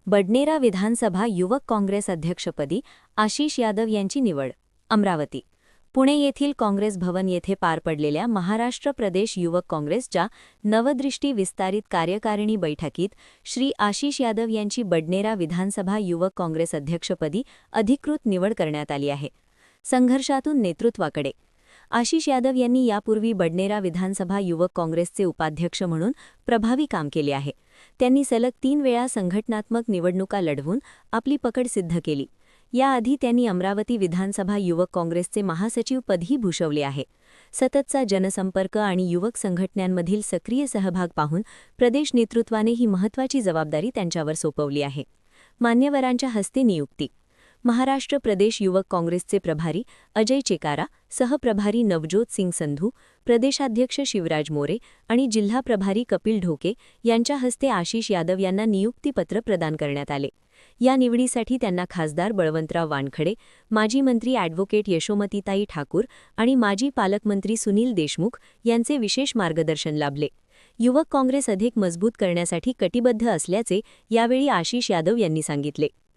बडनेरा विधानसभा युवक काँग्रेस अध्यक्षपदी आशिष यादव यांची निवड. अमरावती. पुणे येथील काँग्रेस भवन येथे पार पडलेल्या महाराष्ट्र प्रदेश युवक काँग्रेसच्या नवदृष्टी विस्तारित कार्यकारिणी बैठकीत श्री आशिष यादव यांची बडनेरा विधानसभा युवक काँग्रेस अध्यक्षपदी अधिकृत निवड करण्यात आली आहे. संघर्षातून नेतृत्वाकडे. आशिष यादव यांनी यापूर्वी बडनेरा विधानसभा युवक काँग्रेसचे उपाध्यक्ष म्हणून प्रभावी काम केले आहे. त्यांनी सलग 3 वेळा संघटनात्मक निवडणुका लढवून आपली पकड सिद्ध केली. याआधी त्यांनी अमरावती विधानसभा युवक काँग्रेसचे महासचिवपदही भूषवले आहे. सततचा जनसंपर्क आणि युवक संघटनांमधील सक्रिय सहभाग पाहून प्रदेश नेतृत्वाने ही महत्त्वाची जबाबदारी त्यांच्यावर सोपवली आहे. मान्यवरांच्या हस्ते नियुक्ती. महाराष्ट्र प्रदेश युवक काँग्रेसचे प्रभारी अजय चेकारा, सहप्रभारी नवज्योत सिंग संधू, प्रदेशाध्यक्ष शिवराज मोरे आणि जिल्हा प्रभारी कपिल ढोके यांच्या हस्ते आशिष यादव यांना नियुक्तीपत्र प्रदान करण्यात आले. या निवडीसाठी त्यांना खासदार बळवंतराव वानखडे, माजी मंत्री ॲडव्होकेट यशोमतीताई ठाकूर आणि माजी पालकमंत्री सुनील देशमुख यांचे विशेष मार्गदर्शन लाभले. युवक काँग्रेस अधिक मजबूत करण्यासाठी कटिबद्ध असल्याचे यावेळी आशिष यादव यांनी सांगितले.